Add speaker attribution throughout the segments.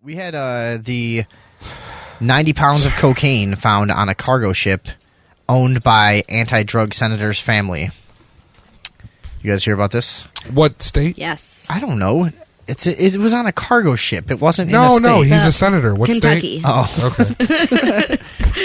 Speaker 1: We had the 90 pounds of cocaine found on a cargo ship owned by anti-drug senator's family. You guys hear about this?
Speaker 2: What state?
Speaker 3: Yes.
Speaker 1: I don't know. It was on a cargo ship. It wasn't in a state.
Speaker 2: No, he's a senator. What
Speaker 3: Kentucky.
Speaker 2: state?
Speaker 1: Oh,
Speaker 2: Okay.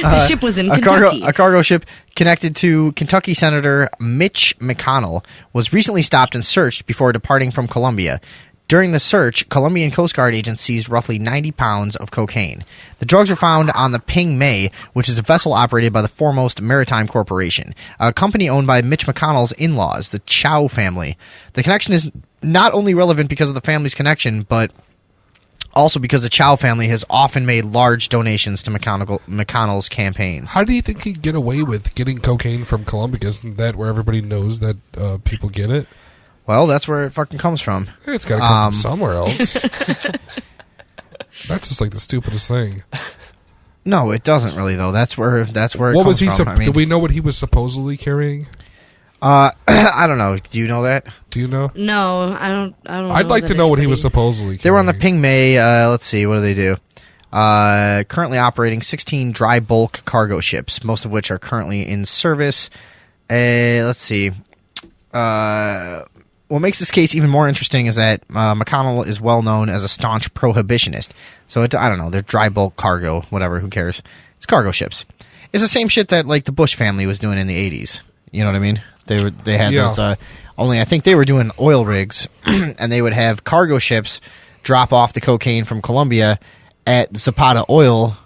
Speaker 3: The ship was in Kentucky.
Speaker 1: A cargo ship connected to Kentucky Senator Mitch McConnell was recently stopped and searched before departing from Colombia. During the search, Colombian Coast Guard agents seized roughly 90 pounds of cocaine. The drugs were found on the Ping May, which is a vessel operated by the Foremost Maritime Corporation, a company owned by Mitch McConnell's in-laws, the Chow family. The connection is not only relevant because of the family's connection, but also because the Chow family has often made large donations to McConnell's campaigns.
Speaker 2: How do you think he'd get away with getting cocaine from Colombia? Isn't that where everybody knows that people get it?
Speaker 1: Well, that's where it fucking comes from.
Speaker 2: It's got to come from somewhere else. That's just like the stupidest thing.
Speaker 1: No, it doesn't really though. That's where it
Speaker 2: What
Speaker 1: comes
Speaker 2: was he?
Speaker 1: from.
Speaker 2: Do we know what he was supposedly carrying?
Speaker 1: I don't know. Do you know that?
Speaker 2: Do you know?
Speaker 3: No, I don't.
Speaker 2: I'd like to know what he was supposedly carrying.
Speaker 1: They were on the Ping May. Let's see. What do they do? Currently operating 16 dry bulk cargo ships, most of which are currently in service. Let's see. What makes this case even more interesting is that McConnell is well known as a staunch prohibitionist. So I don't know. They're dry bulk cargo, whatever. Who cares? It's cargo ships. It's the same shit that like the Bush family was doing in the 80s. You know what I mean? They had those. Only I think they were doing oil rigs, and they would have cargo ships drop off the cocaine from Colombia at Zapata Oil,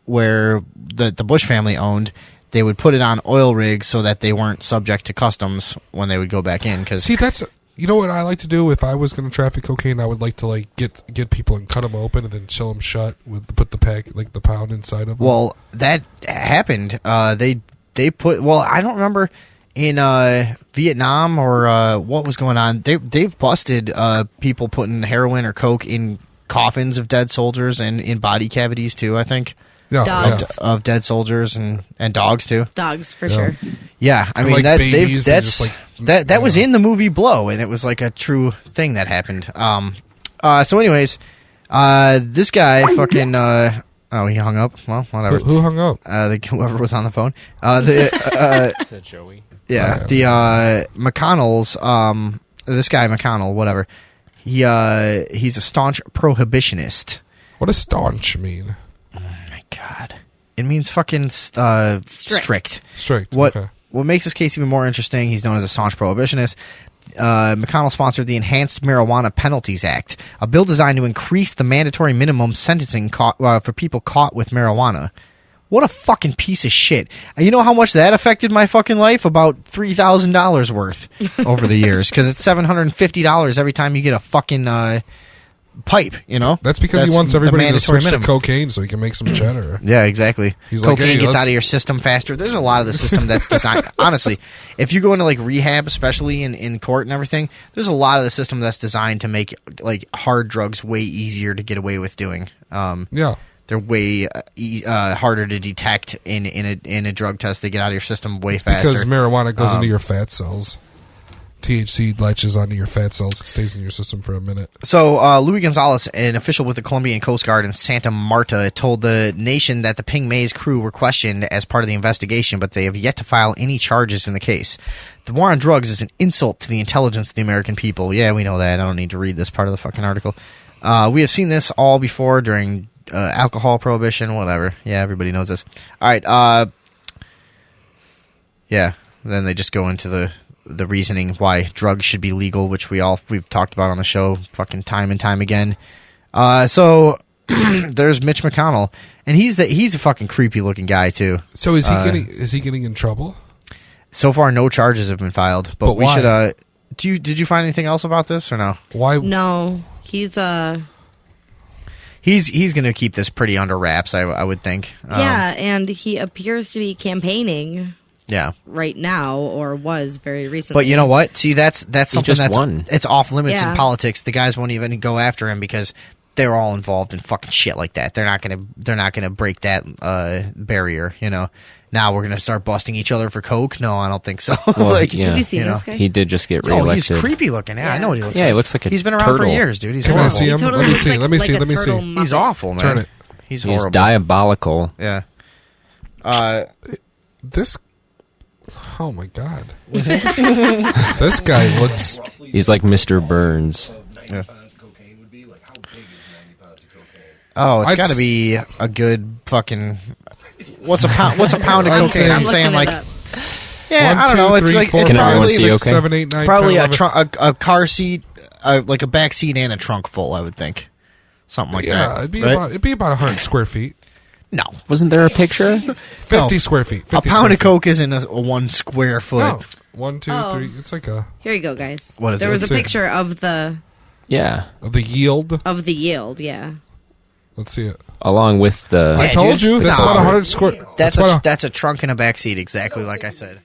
Speaker 1: where the Bush family owned. They would put it on oil rigs so that they weren't subject to customs when they would go back in. Cause
Speaker 2: See, that's what I like to do if I was going to traffic cocaine. I would like to like get people and cut them open and then chill them shut with put the pack the pound inside of them.
Speaker 1: Well, that happened. They put. Well, I don't remember in Vietnam or what was going on. They've busted people putting heroin or coke in coffins of dead soldiers and in body cavities too. I think.
Speaker 2: Yeah,
Speaker 3: Dogs.
Speaker 1: Of dead soldiers and dogs too.
Speaker 3: Dogs for sure.
Speaker 1: Yeah, I mean
Speaker 2: like
Speaker 1: that
Speaker 2: babies
Speaker 1: that's
Speaker 2: and just
Speaker 1: that was in the movie Blow, and it was like a true thing that happened. So anyways, this guy fucking he hung up. Well, whatever.
Speaker 2: Who hung up?
Speaker 1: Whoever was on the phone. Is
Speaker 4: that Joey?
Speaker 1: Yeah, the McConnell's. This guy McConnell, whatever. He's a staunch prohibitionist.
Speaker 2: What does staunch mean?
Speaker 1: God, it means fucking strict.
Speaker 2: Strict.
Speaker 1: What
Speaker 2: Okay.
Speaker 1: makes this case even more interesting? He's known as a staunch prohibitionist. McConnell sponsored the Enhanced Marijuana Penalties Act, a bill designed to increase the mandatory minimum sentencing for people caught with marijuana. What a fucking piece of shit! You know how much that affected my fucking life? About $3,000 worth over the years, because it's $750 every time you get a fucking. Pipe, you know.
Speaker 2: That's because he wants everybody to switch
Speaker 1: minimum
Speaker 2: to cocaine so he can make some cheddar.
Speaker 1: Yeah, exactly.
Speaker 2: He's like,
Speaker 1: cocaine
Speaker 2: hey,
Speaker 1: gets out of your system faster. There's a lot of the system that's designed. Honestly, if you go into like rehab, especially in court and everything, there's a lot of the system that's designed to make like hard drugs way easier to get away with doing.
Speaker 2: Yeah.
Speaker 1: They're way harder to detect in a drug test. They get out of your system way faster
Speaker 2: Because marijuana goes into your fat cells. THC latches onto your fat cells. It stays in your system for a minute.
Speaker 1: So, Luis Gonzalez, an official with the Colombian Coast Guard in Santa Marta, told the nation that the Ping May's crew were questioned as part of the investigation, but they have yet to file any charges in the case. The war on drugs is an insult to the intelligence of the American people. Yeah, we know that. I don't need to read this part of the fucking article. We have seen this all before during alcohol prohibition, whatever. Yeah, everybody knows this. All right. Yeah, then they just go into the reasoning why drugs should be legal, which we've talked about on the show fucking time and time again. So there's Mitch McConnell, and he's a fucking creepy looking guy too.
Speaker 2: So is he getting in trouble?
Speaker 1: So far, no charges have been filed, but we
Speaker 2: why?
Speaker 1: should. Did you find anything else about this or no?
Speaker 2: Why?
Speaker 3: No, he's
Speaker 1: gonna keep this pretty under wraps, I would think.
Speaker 3: yeah, and he appears to be campaigning.
Speaker 1: Yeah.
Speaker 3: Right now, or was very recently.
Speaker 1: But you know what? See, that's something that's
Speaker 4: won.
Speaker 1: It's off limits
Speaker 3: Yeah.
Speaker 1: in politics. The guys won't even go after him because they're all involved in fucking shit like that. They're not gonna break that barrier. You know, now we're gonna start busting each other for coke. No, I don't think so.
Speaker 4: Well,
Speaker 1: like,
Speaker 4: yeah.
Speaker 3: Have you seen
Speaker 1: you know,
Speaker 3: this guy?
Speaker 4: He did just get
Speaker 1: oh,
Speaker 4: reelected.
Speaker 1: he's creepy looking. Yeah, I know what he looks like.
Speaker 4: Yeah, he looks like a
Speaker 1: He's been around for
Speaker 4: turtle.
Speaker 1: years, dude. He's
Speaker 2: Can I
Speaker 1: horrible.
Speaker 2: see him?
Speaker 3: Totally
Speaker 2: Let me
Speaker 3: looks
Speaker 2: see.
Speaker 3: like-
Speaker 2: Let me
Speaker 3: like
Speaker 2: see.
Speaker 3: a
Speaker 2: Let me
Speaker 3: turtle
Speaker 2: see.
Speaker 1: He's
Speaker 3: muppet.
Speaker 1: awful, man.
Speaker 2: Turn it.
Speaker 1: He's
Speaker 4: He's
Speaker 1: horrible.
Speaker 4: diabolical.
Speaker 1: Yeah.
Speaker 2: This. Oh my god. This guy looks.
Speaker 4: He's like Mr. Burns.
Speaker 1: Yeah. Oh, it's
Speaker 2: I'd
Speaker 1: got to
Speaker 2: s-
Speaker 1: be a good fucking. What's a pound? What's a pound of
Speaker 2: I'm
Speaker 1: cocaine?
Speaker 2: saying-
Speaker 1: I'm
Speaker 3: I'm
Speaker 1: saying
Speaker 3: looking
Speaker 1: like,
Speaker 3: it up.
Speaker 1: yeah,
Speaker 2: 1,
Speaker 1: I don't
Speaker 2: 2,
Speaker 1: know. It's
Speaker 2: 3,
Speaker 1: like
Speaker 2: 4,
Speaker 1: it's
Speaker 4: Can everyone
Speaker 1: probably
Speaker 4: see
Speaker 2: six,
Speaker 4: okay?
Speaker 2: 7, 8, 9,
Speaker 1: probably
Speaker 2: 10, 11.
Speaker 1: a car seat, like a back seat and a trunk full. I would think, something like
Speaker 2: Yeah,
Speaker 1: that.
Speaker 2: it'd be
Speaker 1: right?
Speaker 2: about 100 square feet.
Speaker 1: No,
Speaker 4: Wasn't there a picture?
Speaker 2: 50 square feet. 50
Speaker 1: a pound of coke isn't a 1 square foot.
Speaker 2: No. 1, 2,
Speaker 3: Oh.
Speaker 2: 3. It's like a
Speaker 3: Here you go, guys.
Speaker 1: What is
Speaker 3: there
Speaker 1: it?
Speaker 3: was a
Speaker 2: Let's see.
Speaker 3: picture of the
Speaker 4: Yeah.
Speaker 2: yield.
Speaker 3: yield. Yeah.
Speaker 2: Let's see it.
Speaker 4: Along with the...
Speaker 2: I told
Speaker 1: dude.
Speaker 2: you that's
Speaker 1: No.
Speaker 2: about 100 square.
Speaker 1: That's
Speaker 2: about
Speaker 1: a trunk and a back seat, exactly like I said.